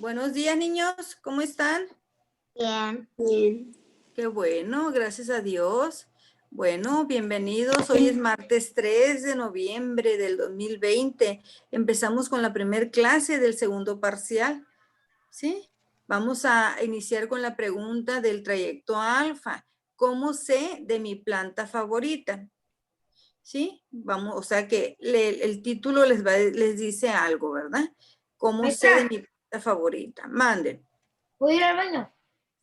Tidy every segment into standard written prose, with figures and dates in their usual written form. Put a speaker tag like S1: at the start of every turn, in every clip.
S1: Buenos días, niños. ¿Cómo están?
S2: Bien. Bien.
S1: Qué bueno, gracias a Dios. Bueno, bienvenidos. Hoy es martes 3 de noviembre del 2020. Empezamos con la primer clase del segundo parcial, ¿sí? Vamos a iniciar con la pregunta del trayecto alfa. ¿Cómo sé de mi planta favorita? ¿Sí? Vamos, o sea que el título les dice algo, ¿verdad? ¿Cómo sé de mi planta favorita? Manden.
S2: ¿Voy a ir al baño?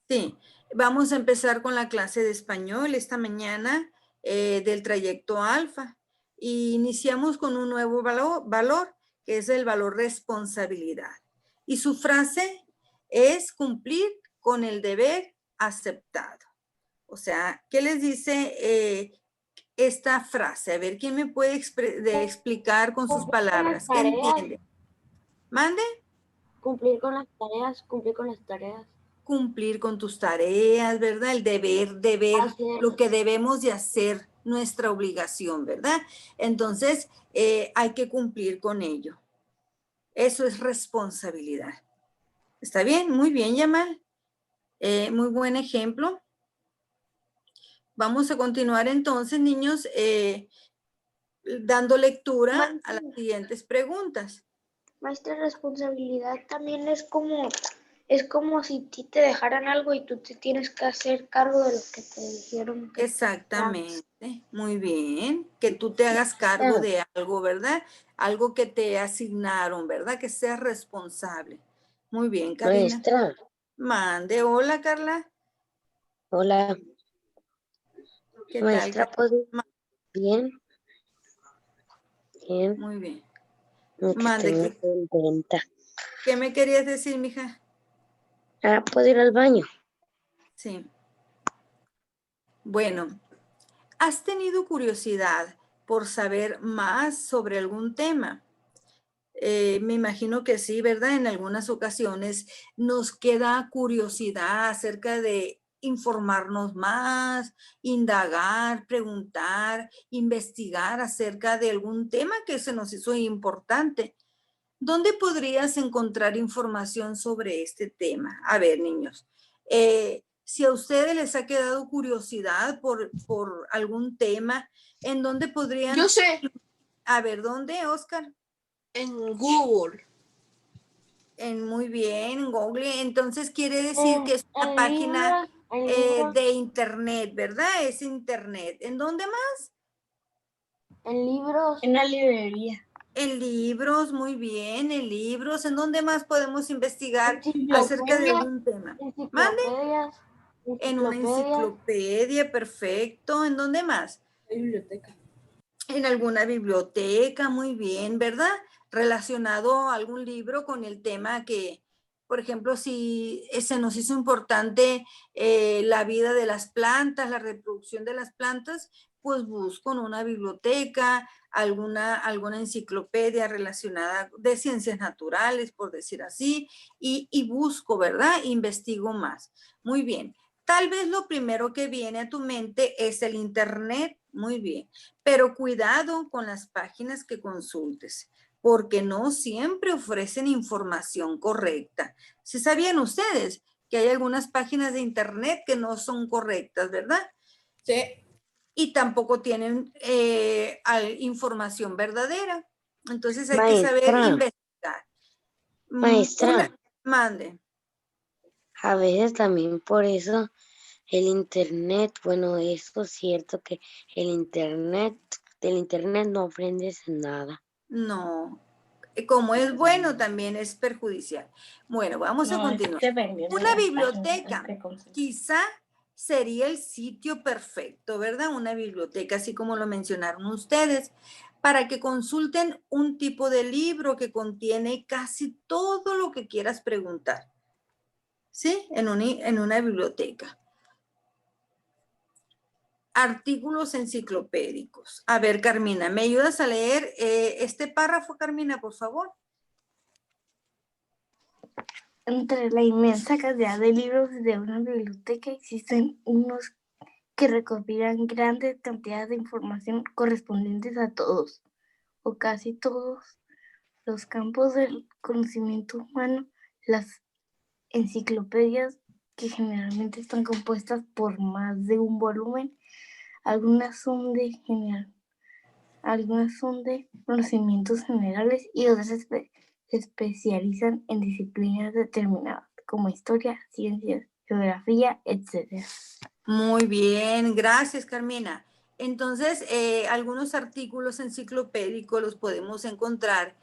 S1: Sí, vamos a empezar con la clase de español esta mañana del trayecto alfa. Y iniciamos con un nuevo valor, que es el valor responsabilidad. Y su frase es cumplir con el deber aceptado. O sea, ¿qué les dice esta frase? A ver, ¿quién me puede explicar con sus palabras? ¿Qué entiende? ¿Mande?
S2: Cumplir con las tareas, cumplir con las tareas.
S1: Cumplir con tus tareas, ¿verdad? El deber, lo que debemos de hacer, nuestra obligación, ¿verdad? Entonces, hay que cumplir con ello. Eso es responsabilidad. ¿Está bien? Muy bien, Yamal. Muy buen ejemplo. Vamos a continuar entonces, niños, dando lectura a las siguientes preguntas.
S2: Maestra, responsabilidad también es como si te dejaran algo y tú te tienes que hacer cargo de lo que te dijeron.
S1: Exactamente, muy bien. Que tú te hagas cargo de algo, ¿verdad? Algo que te asignaron, ¿verdad? Que seas responsable. Muy bien, Karina.
S3: Maestra,
S1: Mande. Hola, Carla.
S3: hola.
S1: ¿Qué
S3: Maestra,
S1: tal?
S3: ¿puedo? Bien, bien.
S1: Muy bien.
S3: Aunque estoy muy
S1: Mande.
S3: contenta.
S1: ¿Qué me querías decir, mija?
S3: ¿Puedo ir al baño?
S1: Sí. Bueno, ¿has tenido curiosidad por saber más sobre algún tema? Me imagino que sí, ¿verdad? En algunas ocasiones nos queda curiosidad acerca de informarnos más, indagar, preguntar, investigar acerca de algún tema que se nos hizo importante. ¿Dónde podrías encontrar información sobre este tema? A ver, niños, si a ustedes les ha quedado curiosidad por algún tema, ¿en dónde podrían?
S4: Yo sé.
S1: A ver, ¿dónde, Oscar?
S4: En Google.
S1: Muy bien, en Google. Entonces quiere decir que es una página de internet, ¿verdad? Es internet. ¿En dónde más?
S2: En libros.
S4: En la librería.
S1: En libros, muy bien, en libros. ¿En dónde más podemos investigar acerca de algún tema? ¿Mande? En una enciclopedia, perfecto. ¿En dónde más?
S4: En la biblioteca.
S1: En alguna biblioteca, muy bien, ¿verdad? Relacionado a algún libro con el tema que, por ejemplo, si se nos hizo importante la vida de las plantas, la reproducción de las plantas, pues busco en una biblioteca, alguna enciclopedia relacionada de ciencias naturales, por decir así, y busco, ¿verdad? Investigo más. Muy bien. Tal vez lo primero que viene a tu mente es el internet. Muy bien. Pero cuidado con las páginas que consultes, porque no siempre ofrecen información correcta. ¿Sí sabían ustedes que hay algunas páginas de internet que no son correctas, verdad?
S4: Sí.
S1: Y tampoco tienen información verdadera. Entonces hay que saber investigar.
S3: Maestra.
S1: Mande.
S3: A veces también por eso el internet, bueno, eso es cierto que del internet no aprendes nada.
S1: No, como es bueno, también es perjudicial. Bueno, vamos a continuar. Una biblioteca quizá sería el sitio perfecto, ¿verdad? Una biblioteca, así como lo mencionaron ustedes, para que consulten un tipo de libro que contiene casi todo lo que quieras preguntar, ¿sí? En una biblioteca. Artículos enciclopédicos. A ver, Carmina, ¿me ayudas a leer este párrafo, Carmina, por favor?
S2: Entre la inmensa cantidad de libros de una biblioteca existen unos que recopilan grandes cantidades de información correspondientes a todos o casi todos los campos del conocimiento humano. Las enciclopedias que generalmente están compuestas por más de un volumen. Algunas son de conocimientos generales y otras se especializan en disciplinas determinadas, como historia, ciencias, geografía, etc.
S1: Muy bien, gracias, Carmina. Entonces, algunos artículos enciclopédicos los podemos encontrar,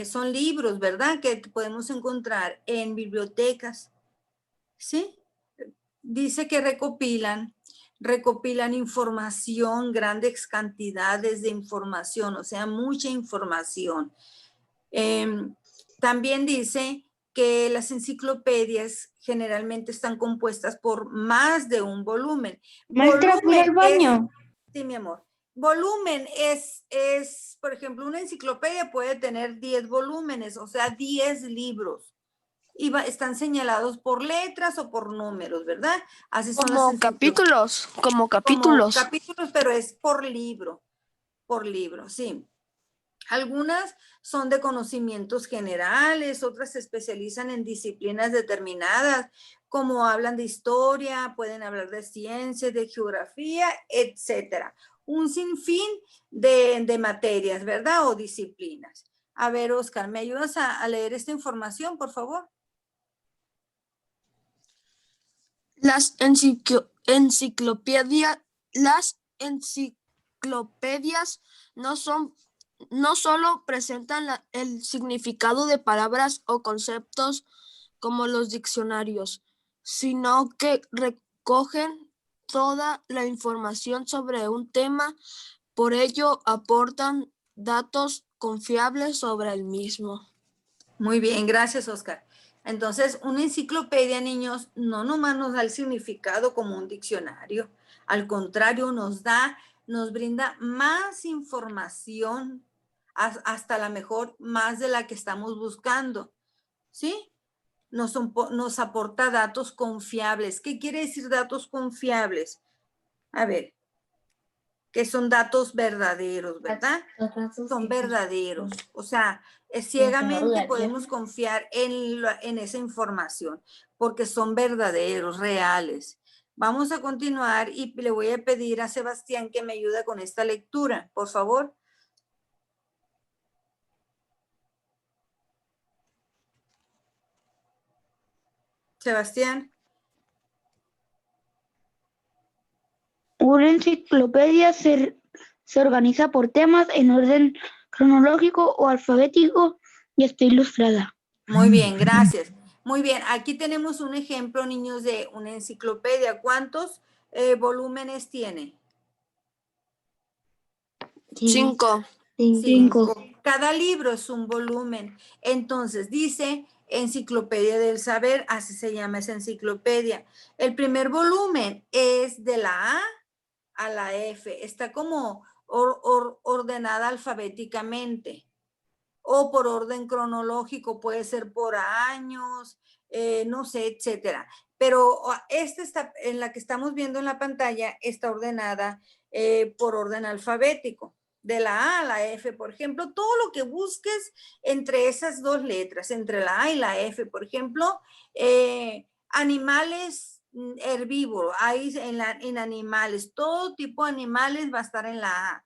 S1: son libros, ¿verdad? Que podemos encontrar en bibliotecas, ¿sí? Dice que recopilan información, grandes cantidades de información, o sea, mucha información. También dice que las enciclopedias generalmente están compuestas por más de un volumen.
S2: Maestra, ¿puedo ir al baño?
S1: Sí, mi amor. Volumen es, por ejemplo, una enciclopedia puede tener 10 volúmenes, o sea, 10 libros. Y están señalados por letras o por números, ¿verdad? Así son las
S4: capítulos, como
S1: como
S4: capítulos.
S1: capítulos, pero es por libro, sí. Algunas son de conocimientos generales, otras se especializan en disciplinas determinadas, como hablan de historia, pueden hablar de ciencias, de geografía, etcétera. Un sinfín de materias, ¿verdad? O disciplinas. A ver, Oscar, ¿me ayudas a leer esta información, por favor?
S4: Las enciclopedias no solo presentan el significado de palabras o conceptos como los diccionarios, sino que recogen toda la información sobre un tema, por ello aportan datos confiables sobre el mismo.
S1: Muy bien, gracias, Oscar. Entonces, una enciclopedia, niños, no nomás nos da el significado como un diccionario, al contrario, nos brinda más información, hasta la mejor, más de la que estamos buscando, ¿sí? Nos aporta datos confiables. ¿Qué quiere decir datos confiables? A ver, que son datos verdaderos, ¿verdad? Son verdaderos. O sea, ciegamente podemos confiar en esa información porque son verdaderos, reales. Vamos a continuar y le voy a pedir a Sebastián que me ayude con esta lectura, por favor. Sebastián.
S5: Una enciclopedia se organiza por temas en orden cronológico o alfabético y está ilustrada.
S1: Muy bien, gracias. Muy bien, aquí tenemos un ejemplo, niños, de una enciclopedia. ¿Cuántos volúmenes tiene?
S4: 5.
S5: 5.
S1: Cada libro es un volumen. Entonces, dice Enciclopedia del Saber, así se llama esa enciclopedia. El primer volumen es de la A a la F. Está como ordenada alfabéticamente o por orden cronológico, puede ser por años, no sé, etcétera. Pero esta está, en la que estamos viendo en la pantalla, está ordenada por orden alfabético. De la A a la F, por ejemplo, todo lo que busques entre esas dos letras, entre la A y la F, por ejemplo, animales herbívoros, hay en animales, todo tipo de animales va a estar en la A,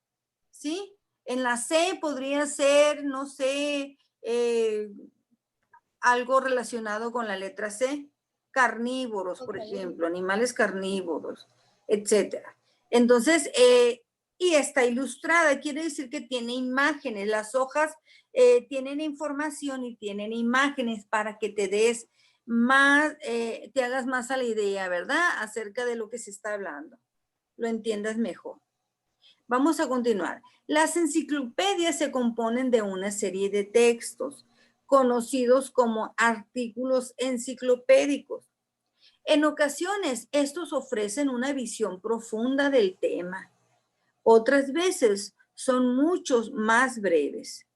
S1: ¿sí? En la C podría ser, no sé, algo relacionado con la letra C, carnívoros, por ejemplo, animales carnívoros, etcétera. Entonces, y está ilustrada, quiere decir que tiene imágenes. Las hojas tienen información y tienen imágenes para que te des más, te hagas más a la idea, ¿verdad? Acerca de lo que se está hablando, lo entiendas mejor. Vamos a continuar. Las enciclopedias se componen de una serie de textos conocidos como artículos enciclopédicos. En ocasiones, estos ofrecen una visión profunda del tema. Otras veces son muchos más breves.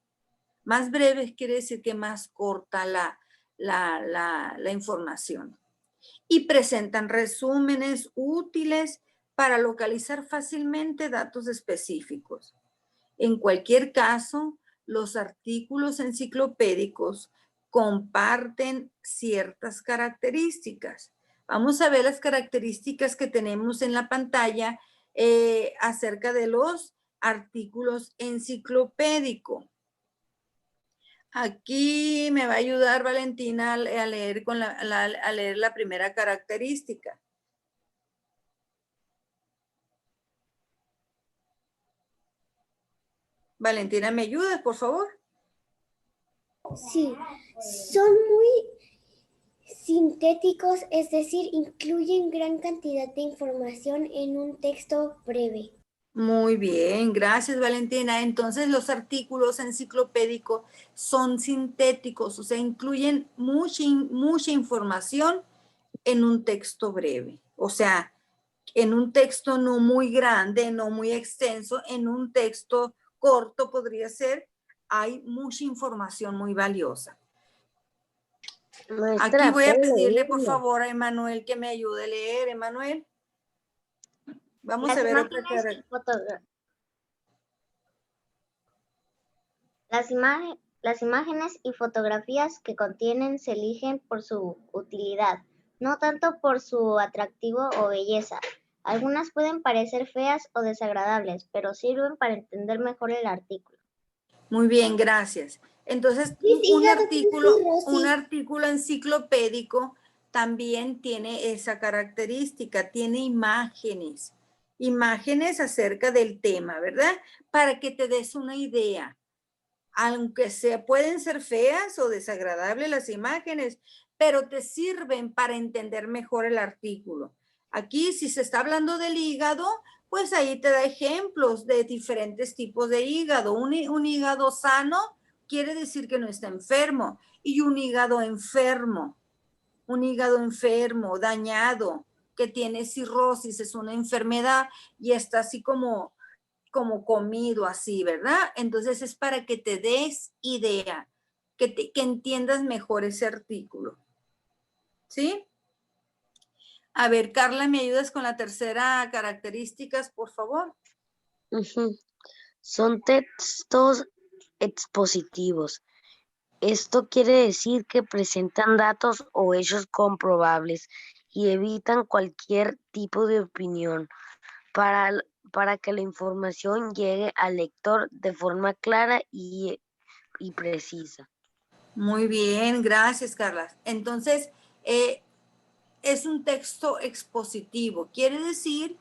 S1: Más breves quiere decir que más corta la información. Y presentan resúmenes útiles para localizar fácilmente datos específicos. En cualquier caso, los artículos enciclopédicos comparten ciertas características. Vamos a ver las características que tenemos en la pantalla acerca de los artículos enciclopédicos. Aquí me va a ayudar Valentina a leer, a leer la primera característica. Valentina, ¿me ayudas, por favor?
S6: Sí, son muy sintéticos, es decir, incluyen gran cantidad de información en un texto breve.
S1: Muy bien, gracias Valentina. Entonces los artículos enciclopédicos son sintéticos, o sea, incluyen mucha información en un texto breve. O sea, en un texto no muy grande, no muy extenso, en un texto corto podría ser, hay mucha información muy valiosa.
S3: Maestra,
S1: Aquí voy a
S3: ¿puedo
S1: pedirle por
S3: leerlo?
S1: favor a Emanuel que me ayude a leer. Emanuel. Vamos
S7: Las
S1: a ver otra
S7: imágenes
S1: cara.
S7: y Las imágenes y fotografías que contienen se eligen por su utilidad, no tanto por su atractivo o belleza. Algunas pueden parecer feas o desagradables, pero sirven para entender mejor el artículo.
S1: Muy bien, gracias. Entonces, un artículo enciclopédico también tiene esa característica, tiene imágenes acerca del tema, ¿verdad? Para que te des una idea. Aunque pueden ser feas o desagradables las imágenes, pero te sirven para entender mejor el artículo. Aquí, si se está hablando del hígado, pues ahí te da ejemplos de diferentes tipos de hígado. Un hígado sano quiere decir que no está enfermo, y un hígado enfermo, dañado, que tiene cirrosis, es una enfermedad y está así como comido así, ¿verdad? Entonces es para que te des idea, que entiendas mejor ese artículo. ¿Sí? A ver, Carla, ¿me ayudas con la tercera características, por favor?
S3: Son textos expositivos. Esto quiere decir que presentan datos o hechos comprobables y evitan cualquier tipo de opinión para que la información llegue al lector de forma clara y precisa.
S1: Muy bien, gracias, Carla. Entonces, es un texto expositivo. Quiere decir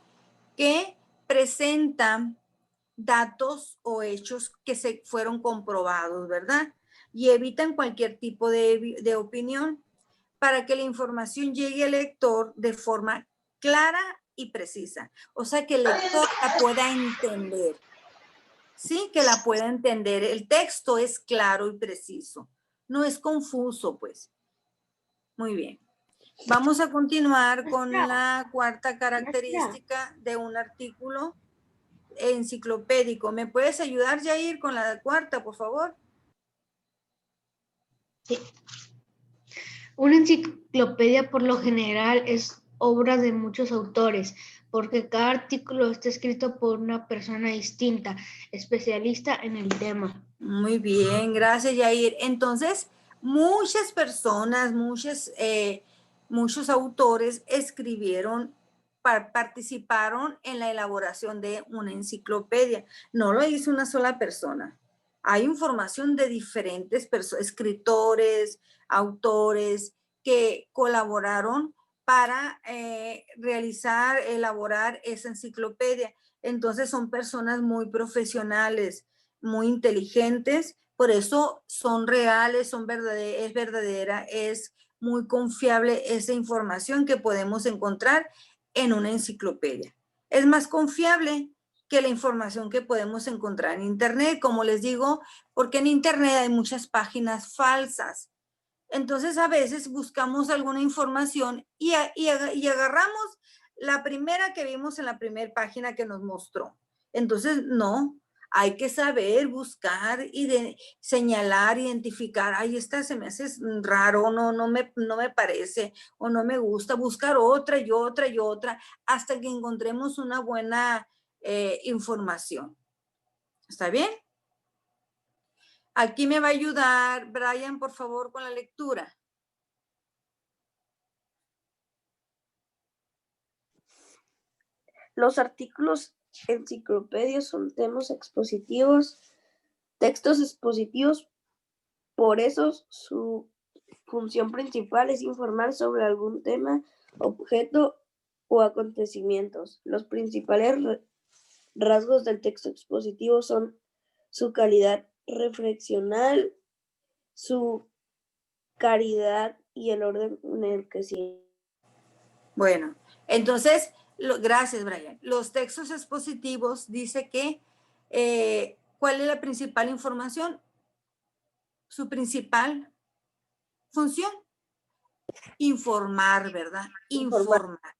S1: que presenta datos o hechos que se fueron comprobados, ¿verdad? Y evitan cualquier tipo de opinión para que la información llegue al lector de forma clara y precisa. O sea, que el lector la pueda entender. Sí, que la pueda entender. El texto es claro y preciso. No es confuso, pues. Muy bien. Vamos a continuar con la cuarta característica de un artículo enciclopédico. ¿Me puedes ayudar, Jair, con la cuarta, por favor?
S8: Sí. Una enciclopedia por lo general es obra de muchos autores, porque cada artículo está escrito por una persona distinta, especialista en el tema.
S1: Muy bien, gracias, Jair. Entonces, muchas personas, muchos autores escribieron, participaron en la elaboración de una enciclopedia. No lo hizo una sola persona. Hay información de diferentes escritores, autores que colaboraron para elaborar esa enciclopedia. Entonces son personas muy profesionales, muy inteligentes, por eso son reales, es verdadera, es muy confiable esa información que podemos encontrar en una enciclopedia. Es más confiable que la información que podemos encontrar en Internet, como les digo, porque en Internet hay muchas páginas falsas. Entonces, a veces buscamos alguna información y agarramos la primera que vimos en la primera página que nos mostró. Entonces, no, hay que saber buscar y señalar, identificar, ay, esta se me hace raro, no me parece o no me gusta, buscar otra y otra y otra hasta que encontremos una buena información. ¿Está bien? Aquí me va a ayudar Brian, por favor, con la lectura.
S9: Los artículos enciclopedias son temas expositivos, textos expositivos, por eso su función principal es informar sobre algún tema, objeto o acontecimientos. Los principales rasgos del texto expositivo son su calidad reflexional, su claridad y el orden en el que sigue.
S1: Bueno, entonces, gracias, Brian. Los textos expositivos dice que, ¿cuál es la principal información? Su principal función, informar, ¿verdad? Informar.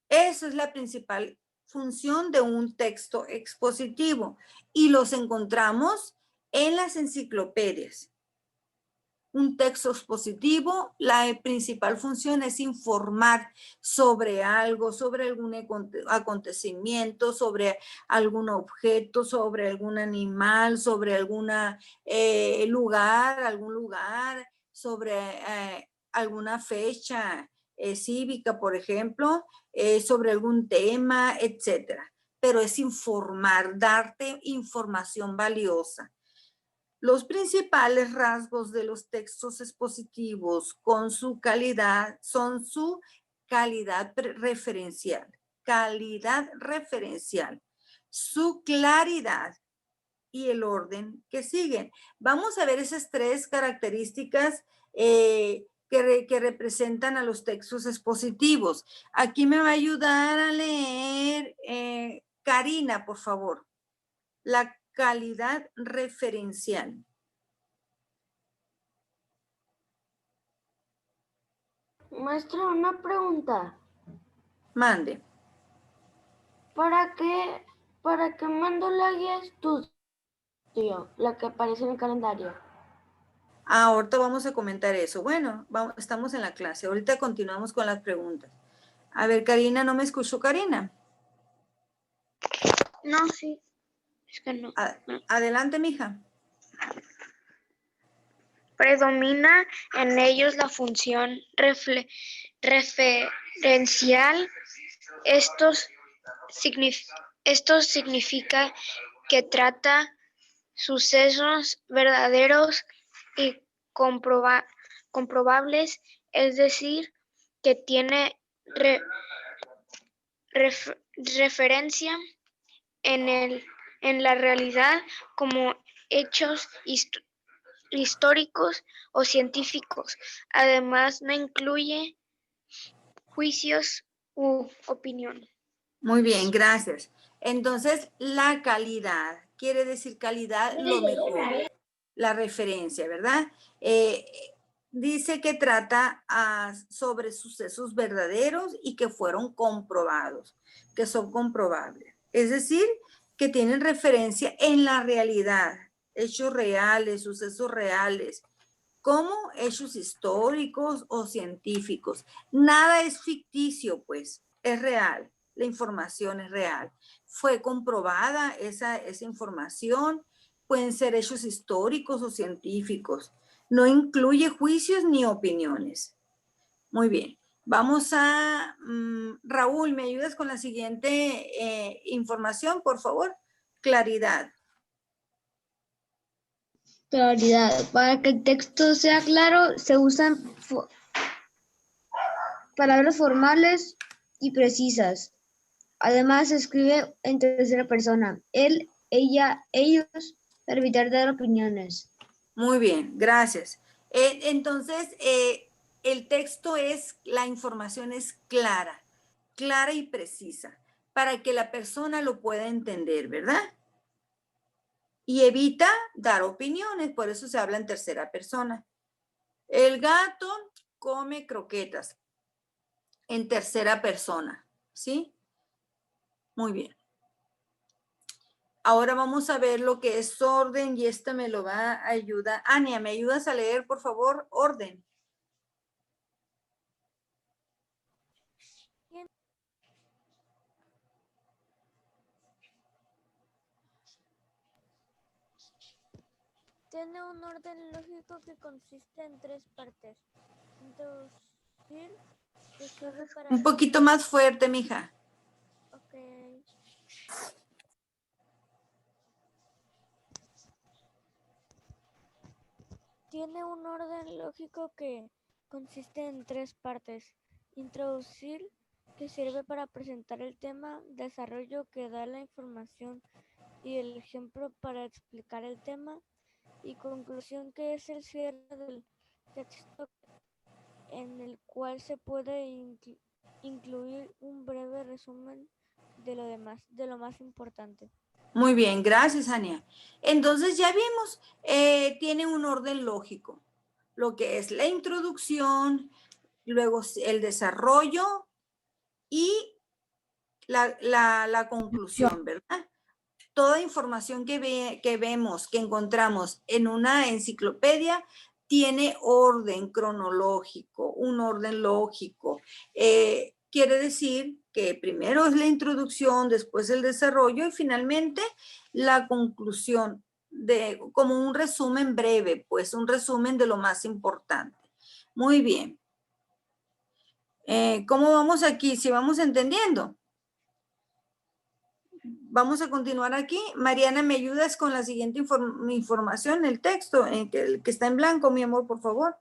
S1: Esa es la principal función de un texto expositivo y los encontramos en las enciclopedias. Un texto expositivo, la principal función es informar sobre algo, sobre algún acontecimiento, sobre algún objeto, sobre algún animal, sobre algún lugar, sobre alguna fecha cívica, por ejemplo, sobre algún tema, etcétera. Pero es informar, darte información valiosa. Los principales rasgos de los textos expositivos con su calidad son su calidad referencial, su claridad y el orden que siguen. Vamos a ver esas tres características que representan a los textos expositivos. Aquí me va a ayudar a leer Karina, por favor. La calidad referencial.
S2: Maestra, una pregunta.
S1: Mande.
S2: ¿Para qué mando la guía de estudio, la que aparece en el calendario?
S1: Ahorita vamos a comentar eso. Bueno, estamos en la clase. Ahorita continuamos con las preguntas. A ver, Karina, ¿no me escuchó, Karina?
S5: No, sí. Es que no.
S1: Adelante, mija.
S5: Predomina en ellos la función referencial. Esto significa que trata sucesos verdaderos y comprobables, es decir, que tiene referencia en la realidad como hechos históricos o científicos. Además, no incluye juicios u opinión.
S1: Muy bien, gracias. Entonces, la calidad, quiere decir calidad, lo mejor, la referencia, ¿verdad? Dice que trata sobre sucesos verdaderos y que fueron comprobados, que son comprobables. Es decir, que tienen referencia en la realidad, hechos reales, sucesos reales, como hechos históricos o científicos. Nada es ficticio, pues, es real. La información es real. Fue comprobada esa información. Pueden ser hechos históricos o científicos. No incluye juicios ni opiniones. Muy bien. Vamos a... Raúl, ¿me ayudas con la siguiente información, por favor? Claridad.
S8: Claridad. Para que el texto sea claro, se usan palabras formales y precisas. Además, se escribe en tercera persona. Él, ella, ellos, para evitar dar opiniones.
S1: Muy bien, gracias. Entonces, el texto la información es clara y precisa, para que la persona lo pueda entender, ¿verdad? Y evita dar opiniones, por eso se habla en tercera persona. El gato come croquetas en tercera persona, ¿sí? Muy bien. Ahora vamos a ver lo que es orden y esta me lo va a ayudar. Ania, ¿me ayudas a leer, por favor? Orden.
S10: Tiene un orden lógico que consiste en 3 partes. Introducir, que sirve para...
S1: Un poquito más fuerte, mija.
S10: Ok. Tiene un orden lógico que consiste en 3 partes. Introducir, que sirve para presentar el tema. Desarrollo, que da la información y el ejemplo para explicar el tema. Y conclusión, que es el cierre del texto en el cual se puede incluir un breve resumen de lo demás, de lo más importante.
S1: Muy bien, gracias, Ania. Entonces ya vimos, tiene un orden lógico, lo que es la introducción, luego el desarrollo y la conclusión, ¿verdad? Toda información que vemos, que encontramos en una enciclopedia, tiene orden cronológico, un orden lógico. Quiere decir que primero es la introducción, después el desarrollo y finalmente la conclusión, como un resumen breve, pues un resumen de lo más importante. Muy bien. ¿Cómo vamos aquí? ¿Sí vamos entendiendo? Vamos a continuar aquí. Mariana, ¿me ayudas con la siguiente información, el texto que está en blanco, mi amor, por favor?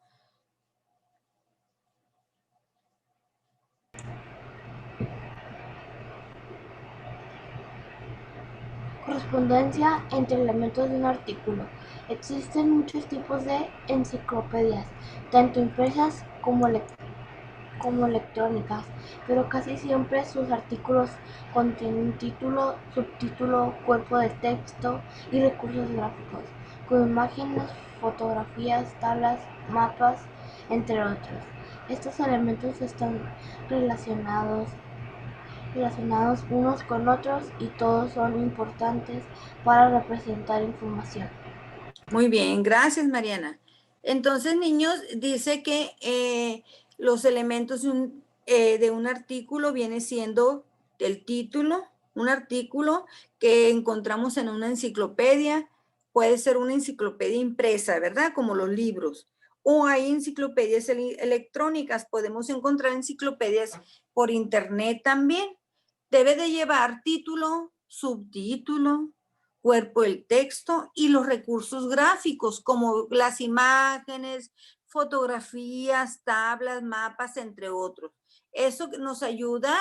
S2: Correspondencia entre elementos de un artículo. Existen muchos tipos de enciclopedias, tanto impresas como electrónicas, pero casi siempre sus artículos contienen título, subtítulo, cuerpo de texto y recursos gráficos, con imágenes, fotografías, tablas, mapas, entre otros. Estos elementos están relacionados unos con otros y todos son importantes para representar información.
S1: Muy bien, gracias, Mariana. Entonces, niños, dice que los elementos de un artículo viene siendo el título, un artículo que encontramos en una enciclopedia, puede ser una enciclopedia impresa, ¿verdad? Como los libros. O hay enciclopedias electrónicas, podemos encontrar enciclopedias por internet también. Debe de llevar título, subtítulo, cuerpo del texto y los recursos gráficos como las imágenes, fotografías, tablas, mapas, entre otros. Eso nos ayuda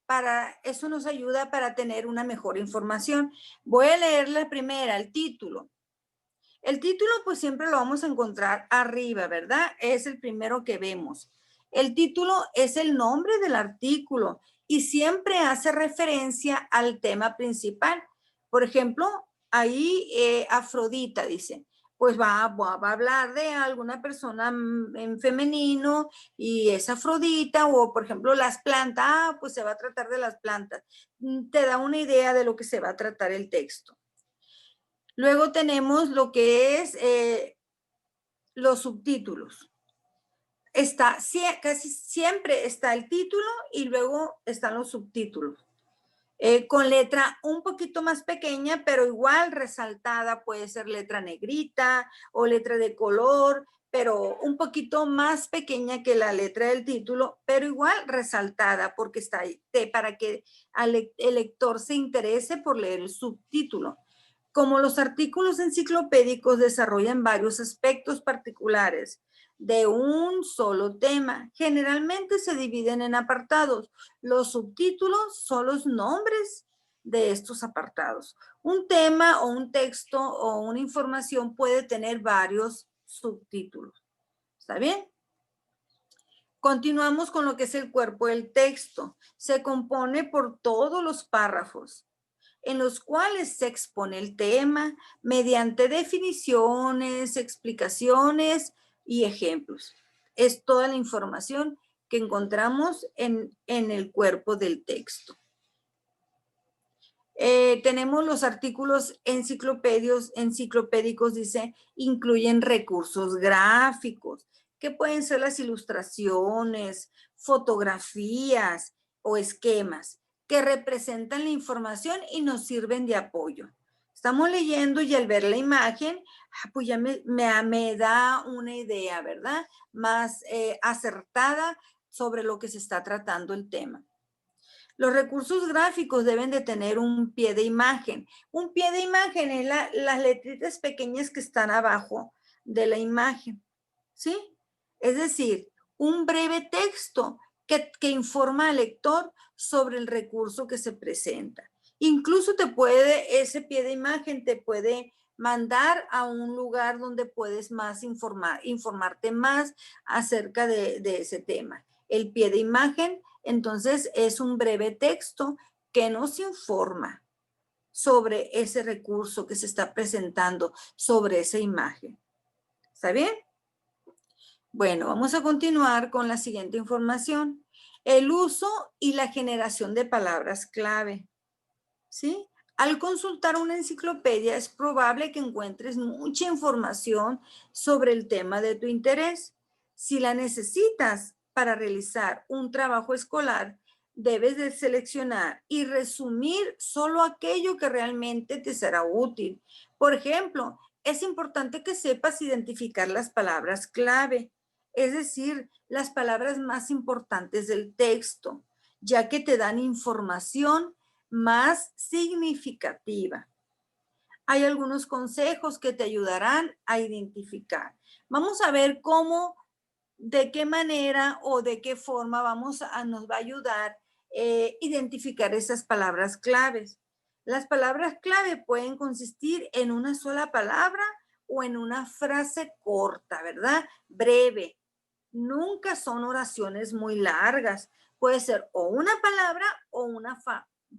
S1: para tener una mejor información. Voy a leer la primera, el título. El título pues siempre lo vamos a encontrar arriba, ¿verdad? Es el primero que vemos. El título es el nombre del artículo y siempre hace referencia al tema principal. Por ejemplo, ahí Afrodita dice, pues va a hablar de alguna persona en femenino y es Afrodita, o por ejemplo las plantas, pues se va a tratar de las plantas. Te da una idea de lo que se va a tratar el texto. Luego tenemos lo que es los subtítulos. Casi siempre está el título y luego están los subtítulos. Con letra un poquito más pequeña, pero igual resaltada, puede ser letra negrita o letra de color, pero un poquito más pequeña que la letra del título, pero igual resaltada porque está ahí, para que el lector se interese por leer el subtítulo. Como los artículos enciclopédicos desarrollan varios aspectos particulares de un solo tema, generalmente se dividen en apartados. Los subtítulos son los nombres de estos apartados. Un tema o un texto o una información puede tener varios subtítulos. ¿Está bien? Continuamos con lo que es el cuerpo del texto. Se compone por todos los párrafos en los cuales se expone el tema mediante definiciones, explicaciones y ejemplos. Es toda la información que encontramos en el cuerpo del texto. Tenemos los artículos enciclopédicos, dice, incluyen recursos gráficos, que pueden ser las ilustraciones, fotografías o esquemas, que representan la información y nos sirven de apoyo. Estamos leyendo y al ver la imagen, pues ya me da una idea, ¿verdad? Más acertada sobre lo que se está tratando el tema. Los recursos gráficos deben de tener un pie de imagen. Un pie de imagen es las letritas pequeñas que están abajo de la imagen, ¿sí? Es decir, un breve texto que informa al lector sobre el recurso que se presenta. Incluso ese pie de imagen te puede mandar a un lugar donde puedes informarte más acerca de ese tema. El pie de imagen, entonces, es un breve texto que nos informa sobre ese recurso que se está presentando, sobre esa imagen. ¿Está bien? Bueno, vamos a continuar con la siguiente información. El uso y la generación de palabras clave. ¿Sí? Al consultar una enciclopedia es probable que encuentres mucha información sobre el tema de tu interés. Si la necesitas para realizar un trabajo escolar, debes de seleccionar y resumir solo aquello que realmente te será útil. Por ejemplo, es importante que sepas identificar las palabras clave, es decir, las palabras más importantes del texto, ya que te dan información más significativa. Hay algunos consejos que te ayudarán a identificar. Vamos a ver cómo, de qué manera o de qué forma nos va a ayudar identificar esas palabras claves. Las palabras clave pueden consistir en una sola palabra o en una frase corta, ¿verdad? Breve. Nunca son oraciones muy largas. Puede ser o una palabra o una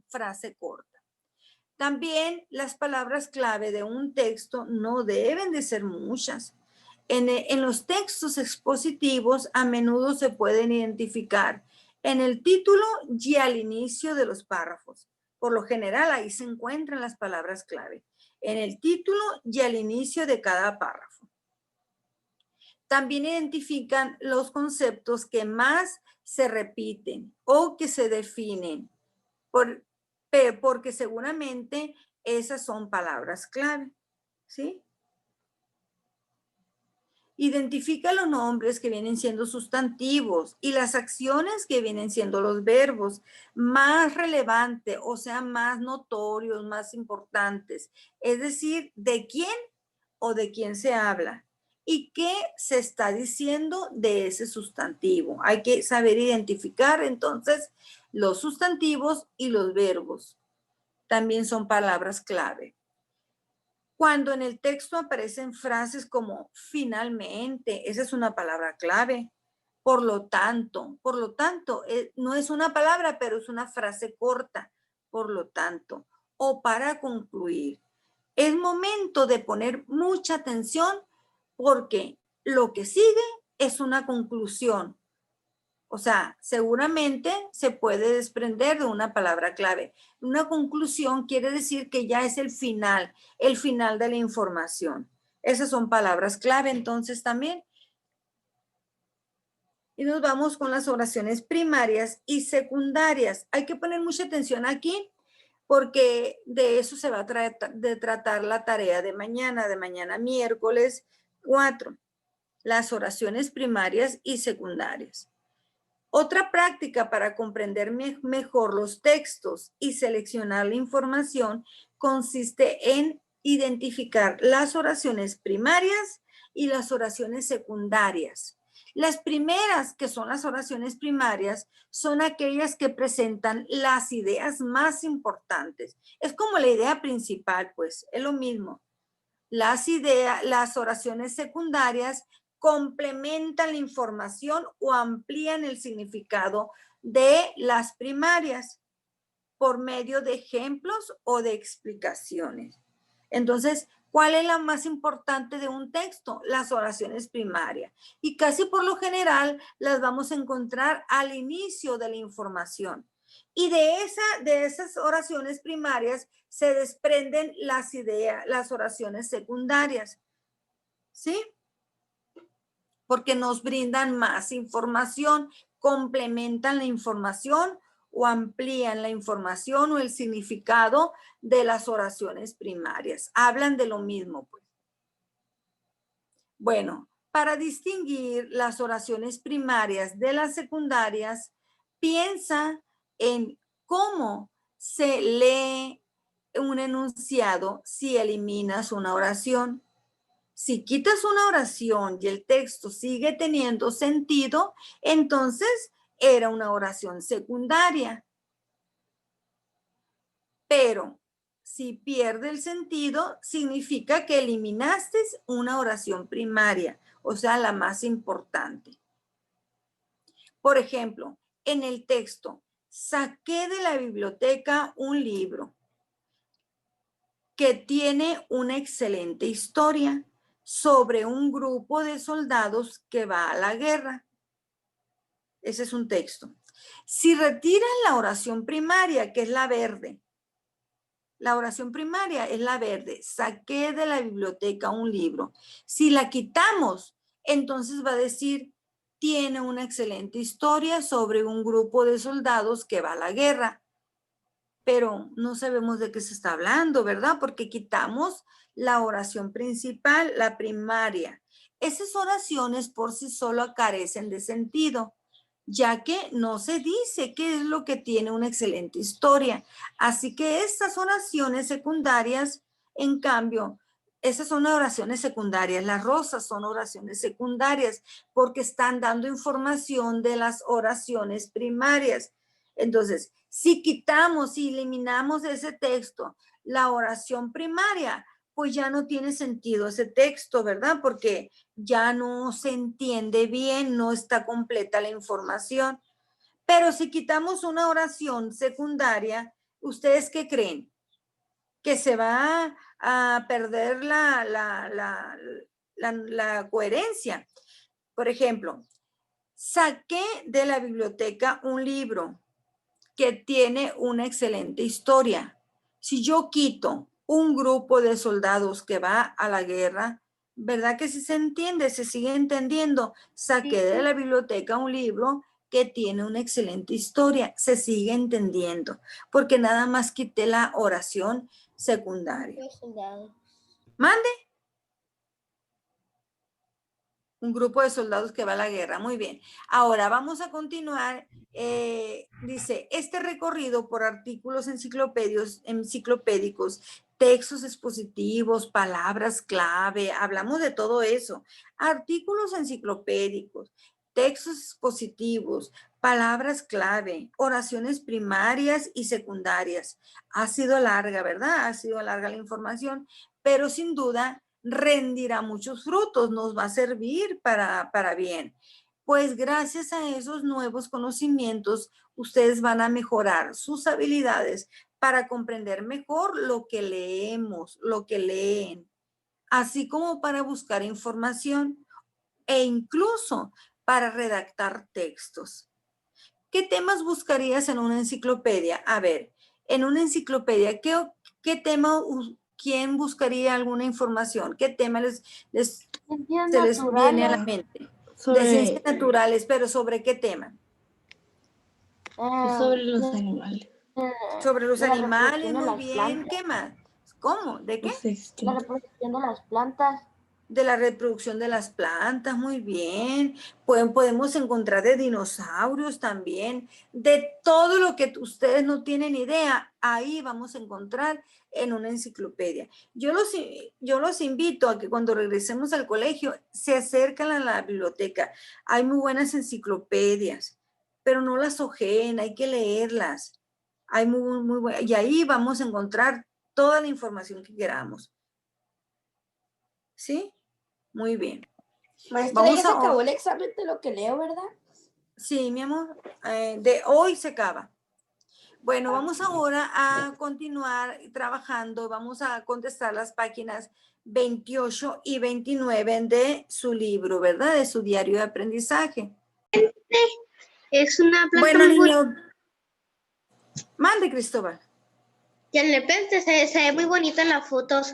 S1: frase corta. También las palabras clave de un texto no deben de ser muchas. En los textos expositivos a menudo se pueden identificar en el título y al inicio de los párrafos. Por lo general ahí se encuentran las palabras clave, en el título y al inicio de cada párrafo. También identifican los conceptos que más se repiten o que se definen, porque seguramente esas son palabras clave, ¿sí? Identifica los nombres que vienen siendo sustantivos y las acciones que vienen siendo los verbos más relevantes, o sea, más notorios, más importantes. Es decir, de quién o de quién se habla y qué se está diciendo de ese sustantivo. Hay que saber identificar entonces los sustantivos y los verbos. También son palabras clave. Cuando en el texto aparecen frases como finalmente, esa es una palabra clave. Por lo tanto, no es una palabra, pero es una frase corta. Por lo tanto, o para concluir. Es momento de poner mucha atención porque lo que sigue es una conclusión. O sea, seguramente se puede desprender de una palabra clave. Una conclusión quiere decir que ya es el final de la información. Esas son palabras clave entonces también. Y nos vamos con las oraciones primarias y secundarias. Hay que poner mucha atención aquí porque de eso se va a tratar la tarea de mañana miércoles 4. Las oraciones primarias y secundarias. Otra práctica para comprender mejor los textos y seleccionar la información consiste en identificar las oraciones primarias y las oraciones secundarias. Las primeras, que son las oraciones primarias, son aquellas que presentan las ideas más importantes. Es como la idea principal, pues, es lo mismo. Las oraciones secundarias complementan la información o amplían el significado de las primarias por medio de ejemplos o de explicaciones. Entonces, ¿cuál es la más importante de un texto? Las oraciones primarias. Y casi por lo general las vamos a encontrar al inicio de la información. Y de esas oraciones primarias se desprenden las oraciones secundarias. ¿Sí? Porque nos brindan más información, complementan la información o amplían la información o el significado de las oraciones primarias. Hablan de lo mismo, pues. Bueno, para distinguir las oraciones primarias de las secundarias, piensa en cómo se lee un enunciado si eliminas una oración. Si quitas una oración y el texto sigue teniendo sentido, entonces era una oración secundaria. Pero si pierde el sentido, significa que eliminaste una oración primaria, o sea, la más importante. Por ejemplo, en el texto, saqué de la biblioteca un libro que tiene una excelente historia sobre un grupo de soldados que va a la guerra. Ese es un texto. Si retiran la oración primaria, que es la verde, la oración primaria es la verde, saqué de la biblioteca un libro. Si la quitamos, entonces va a decir, tiene una excelente historia sobre un grupo de soldados que va a la guerra. Pero no sabemos de qué se está hablando, ¿verdad? Porque quitamos la oración principal, la primaria. Esas oraciones por sí solo carecen de sentido, ya que no se dice qué es lo que tiene una excelente historia. Así que estas oraciones secundarias, en cambio, esas son oraciones secundarias. Las rosas son oraciones secundarias porque están dando información de las oraciones primarias. Entonces, si quitamos y eliminamos de ese texto la oración primaria, pues ya no tiene sentido ese texto, ¿verdad? Porque ya no se entiende bien, no está completa la información. Pero si quitamos una oración secundaria, ¿ustedes qué creen? Que se va a perder la coherencia. Por ejemplo, saqué de la biblioteca un libro que tiene una excelente historia. Si yo quito un grupo de soldados que va a la guerra, ¿verdad que sí se entiende? Se sigue entendiendo. Saqué de la biblioteca un libro que tiene una excelente historia. Se sigue entendiendo, porque nada más quité la oración secundaria. ¿Mande? Un grupo de soldados que va a la guerra. Muy bien. Ahora vamos a continuar. Dice, este recorrido por artículos enciclopédicos, textos expositivos, palabras clave, hablamos de todo eso. Artículos enciclopédicos, textos expositivos, palabras clave, oraciones primarias y secundarias. Ha sido larga, ¿verdad? Ha sido larga la información, pero sin duda rendirá muchos frutos, nos va a servir para bien. Pues gracias a esos nuevos conocimientos, ustedes van a mejorar sus habilidades para comprender mejor lo que leemos, lo que leen, así como para buscar información e incluso para redactar textos. ¿Qué temas buscarías en una enciclopedia? A ver, en una enciclopedia, ¿qué tema ¿quién buscaría alguna información? ¿Qué tema se les viene a la mente? De ciencias naturales, pero ¿sobre qué tema?
S2: Sobre los animales.
S1: Sobre los animales, muy bien. ¿Qué más? ¿Cómo? ¿De qué?
S2: La reproducción de las plantas.
S1: De la reproducción de las plantas, muy bien. Podemos encontrar de dinosaurios también, de todo lo que ustedes no tienen idea, ahí vamos a encontrar en una enciclopedia. Yo los invito a que cuando regresemos al colegio se acerquen a la biblioteca. Hay muy buenas enciclopedias, pero no las ojeen, hay que leerlas. Hay muy buenas, y ahí vamos a encontrar toda la información que queramos. ¿Sí? Muy bien.
S9: Maestra, ya se acabó el examen de lo que leo, ¿verdad?
S1: Sí, mi amor. De hoy se acaba. Bueno, vamos ahora a continuar trabajando. Vamos a contestar las páginas 28 y 29 de su libro, ¿verdad? De su diario de aprendizaje.
S5: Es una planta
S1: bueno,
S5: muy
S1: niño. Mande, Cristóbal.
S5: Y el nepente se ve muy bonito en las fotos.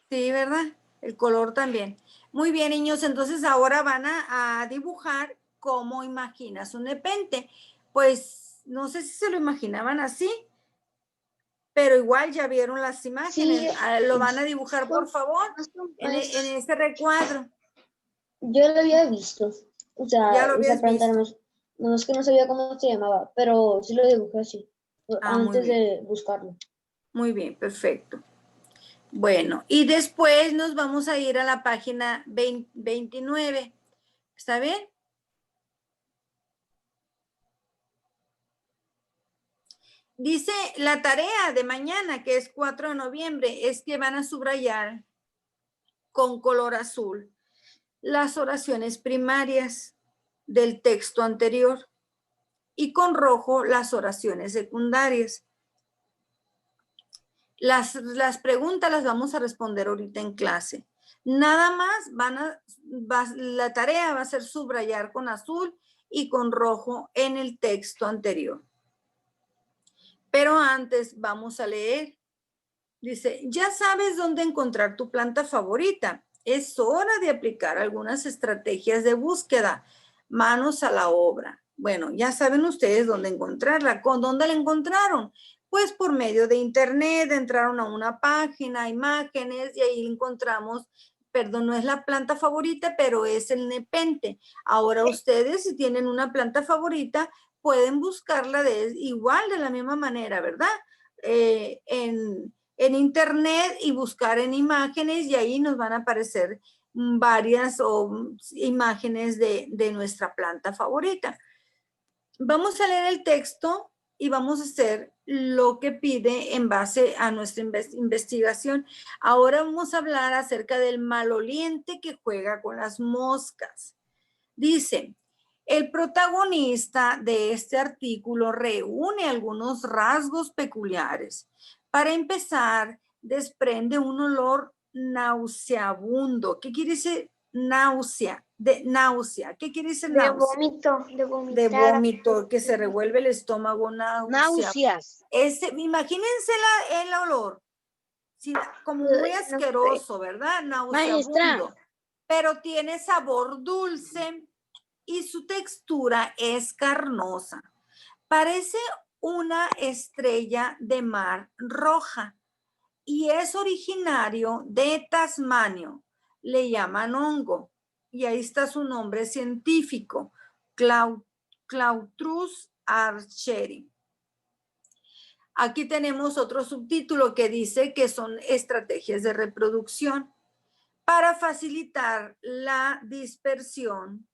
S1: Sí, ¿verdad? El color también. Muy bien, niños. Entonces ahora van a dibujar cómo imaginas un nepente. Pues No sé si se lo imaginaban así, pero igual ya vieron las imágenes. Lo van a dibujar, por favor, en ese recuadro.
S11: Yo lo había visto. O sea,
S1: Ya lo
S11: esa
S1: habías
S11: planta
S1: visto.
S11: no es que no sabía cómo se llamaba, pero sí lo dibujé así,
S1: Ah, muy
S11: antes
S1: bien.
S11: de buscarlo.
S1: Muy bien, perfecto. Bueno, y después nos vamos a ir a la página 29. ¿Está bien? Dice la tarea de mañana, que es 4 de noviembre, es que van a subrayar con color azul las oraciones primarias del texto anterior y con rojo las oraciones secundarias. Las preguntas las vamos a responder ahorita en clase. Nada más la tarea va a ser subrayar con azul y con rojo en el texto anterior. Pero antes vamos a leer. Dice, ya sabes dónde encontrar tu planta favorita. Es hora de aplicar algunas estrategias de búsqueda. Manos a la obra. Bueno, ya saben ustedes dónde encontrarla. ¿Con dónde la encontraron? Pues por medio de internet, entraron a una página, imágenes, y ahí encontramos, perdón, no es la planta favorita, pero es el nepente. Ahora ustedes, si tienen una planta favorita, pueden buscarla igual, de la misma manera, ¿verdad? En internet y buscar en imágenes, y ahí nos van a aparecer varias imágenes de nuestra planta favorita. Vamos a leer el texto y vamos a hacer lo que pide en base a nuestra investigación. Ahora vamos a hablar acerca del maloliente que juega con las moscas. Dice, el protagonista de este artículo reúne algunos rasgos peculiares. Para empezar, desprende un olor nauseabundo. ¿Qué quiere decir náusea? Náusea. ¿Qué quiere decir náusea?
S5: De vómito, de vomitar.
S1: De vómito, que se revuelve el estómago,
S3: Náuseas.
S1: Imagínense el olor. Sí, como muy asqueroso, ¿verdad? Nauseabundo.
S3: Maestra.
S1: Pero tiene sabor dulce y su textura es carnosa. Parece una estrella de mar roja y es originario de Tasmania. Le llaman hongo y ahí está su nombre científico, Clautrus archeri. Aquí tenemos otro subtítulo que dice que son estrategias de reproducción para facilitar la dispersión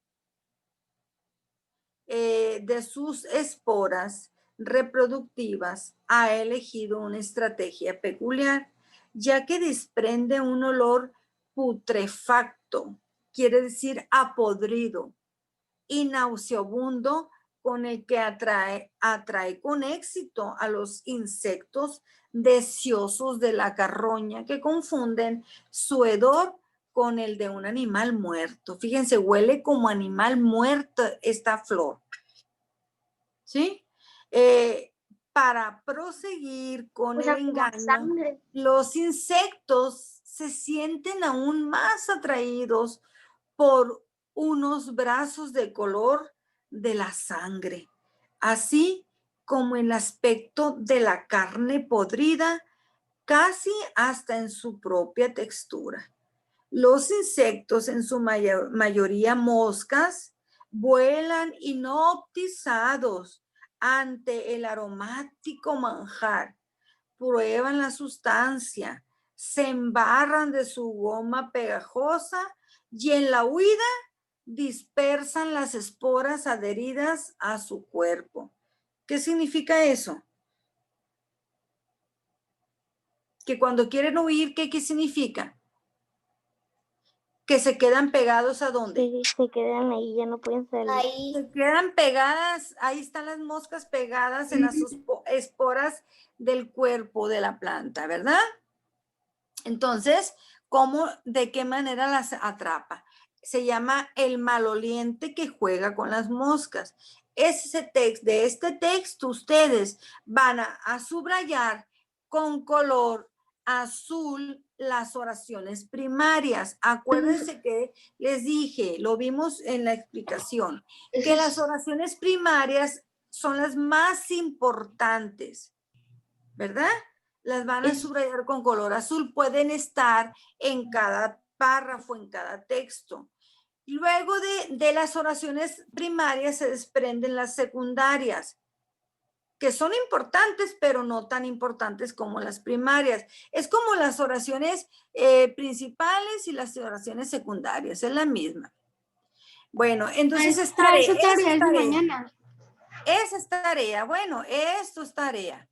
S1: de sus esporas reproductivas. Ha elegido una estrategia peculiar, ya que desprende un olor putrefacto, quiere decir apodrido, y nauseabundo, con el que atrae con éxito a los insectos deseosos de la carroña, que confunden su hedor con el de un animal muerto. Fíjense, huele como animal muerto esta flor. ¿Sí? Para proseguir con el engaño, los insectos se sienten aún más atraídos por unos brazos de color de la sangre, así como el aspecto de la carne podrida, casi hasta en su propia textura. Los insectos, en su mayoría moscas, vuelan hipnotizados ante el aromático manjar, prueban la sustancia, se embarran de su goma pegajosa y en la huida dispersan las esporas adheridas a su cuerpo. ¿Qué significa eso? Que cuando quieren huir, ¿qué significa? Que se quedan pegados ¿a dónde?
S5: Sí, se quedan ahí, ya no pueden salir.
S6: Ahí.
S1: Se quedan pegadas, ahí están las moscas pegadas en las esporas del cuerpo de la planta, ¿verdad? Entonces, de qué manera las atrapa? Se llama el maloliente que juega con las moscas. De este texto ustedes van a subrayar con color azul las oraciones primarias. Acuérdense que les dije, lo vimos en la explicación, que las oraciones primarias son las más importantes, ¿verdad? Las van a subrayar con color azul. Pueden estar en cada párrafo, en cada texto. Luego de las oraciones primarias se desprenden las secundarias, que son importantes, pero no tan importantes como las primarias. Es como las oraciones principales y las oraciones secundarias, es la misma. Bueno, entonces
S8: Esa tarea es de mañana.
S1: Esa es tarea. Bueno, esto es tarea.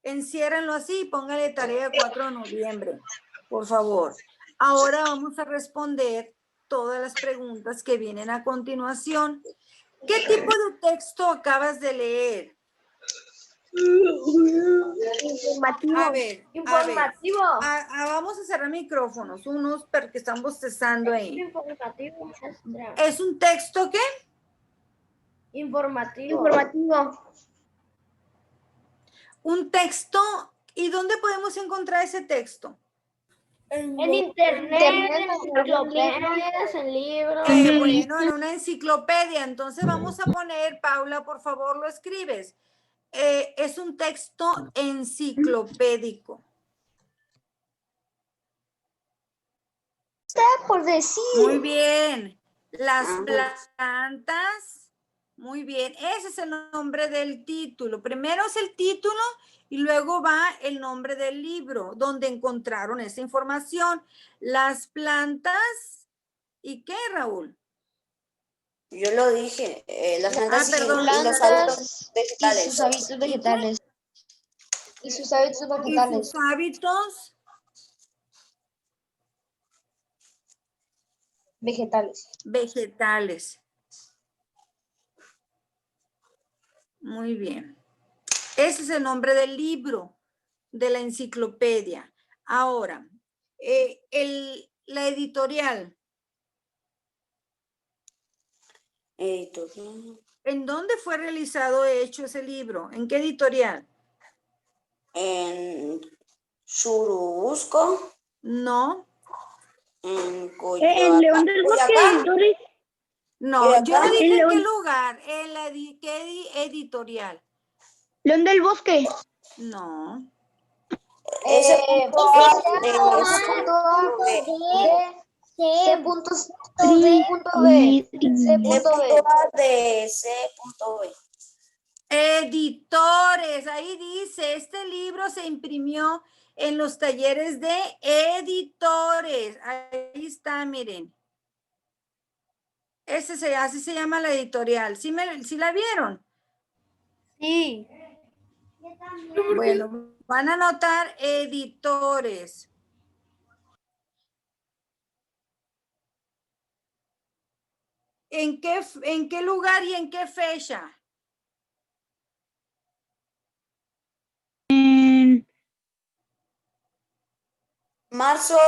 S1: Enciérrenlo así y póngale tarea 4 de noviembre, por favor. Ahora vamos a responder todas las preguntas que vienen a continuación. ¿Qué tipo de texto acabas de leer?
S2: Informativo.
S1: A ver.
S2: Informativo.
S1: Vamos a cerrar micrófonos, unos porque están bostezando ahí.
S2: Informativo, maestra.
S1: ¿Es un texto qué?
S2: Informativo.
S1: Un texto. ¿Y dónde podemos encontrar ese texto?
S2: En internet, en enciclopedias, en libros.
S1: Bueno, en una enciclopedia. Entonces vamos a poner, Paula, por favor, lo escribes. Es un texto enciclopédico.
S5: Está por decir.
S1: Muy bien. Las plantas. Muy bien. Ese es el nombre del título. Primero es el título y luego va el nombre del libro donde encontraron esa información. Las plantas. ¿Y qué, Raúl?
S12: Yo lo dije, las plantas y
S1: perdón,
S12: los hábitos vegetales.
S5: Y sus hábitos vegetales.
S1: Y sus hábitos vegetales. Muy bien. Ese es el nombre del libro, de la enciclopedia. Ahora, la editorial. ¿En dónde fue realizado, hecho ese libro? ¿En qué editorial?
S12: En Churubusco.
S1: No.
S12: En
S11: En León del Bosque Editores.
S1: No, yo no dije en qué lugar. ¿En la qué editorial?
S11: León del Bosque.
S1: No. Editores, ahí dice, este libro se imprimió en los talleres de editores. Ahí está, miren. Así se llama la editorial. ¿Sí la vieron?
S2: Sí.
S1: Bueno, van a anotar editores. ¿En qué lugar y en qué fecha?
S12: Marzo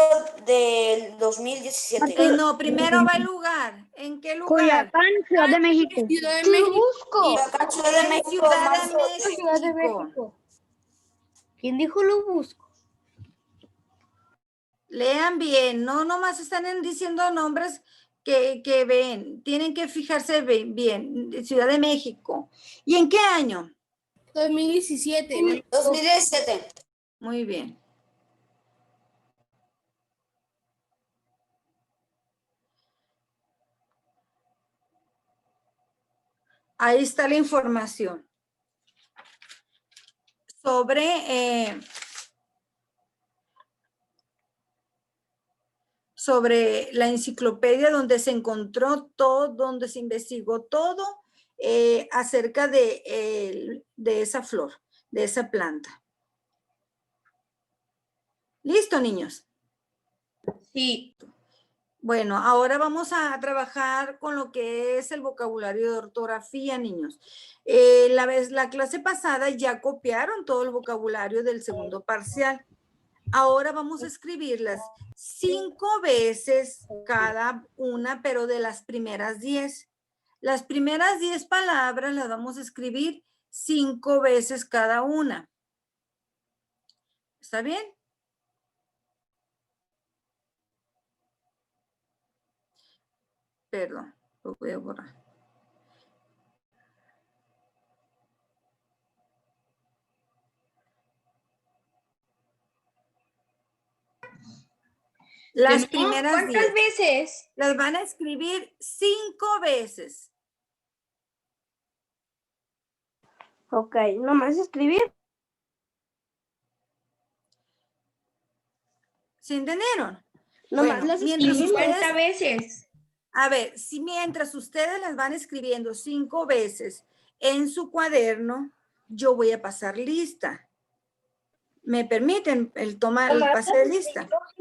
S12: del 2017.
S1: No, primero va el lugar. ¿En qué lugar?
S11: Coyoacán, Ciudad de México.
S2: Ciudad de México.
S12: Coyoacán, Ciudad de México.
S2: Ciudad de México. ¿Quién dijo lo busco?
S1: Lean bien, no nomás están diciendo nombres que ven. Tienen que fijarse bien. Ciudad de México. ¿Y en qué año?
S2: 2017.
S12: 2017.
S1: Muy bien. Ahí está la información sobre la enciclopedia donde se encontró todo, donde se investigó todo acerca de esa flor, de esa planta. ¿Listo, niños?
S2: Sí.
S1: Bueno, ahora vamos a trabajar con lo que es el vocabulario de ortografía, niños. La clase pasada ya copiaron todo el vocabulario del segundo parcial. Ahora vamos a escribirlas 5 veces cada una, pero de las primeras 10. Las primeras 10 palabras las vamos a escribir 5 veces cada una. ¿Está bien? Perdón, lo voy a borrar. Las primeras 10.
S13: ¿Cuántas veces?
S1: Las van a escribir 5 veces.
S9: Ok, nomás escribir.
S1: ¿Se entendieron?
S9: Nomás
S1: Bueno,
S9: las
S1: mientras
S9: escribimos.
S1: ustedes,
S13: 50 veces.
S1: a ver, si mientras ustedes las van escribiendo 5 veces en su cuaderno, yo voy a pasar lista. ¿Me permiten el pase de lista?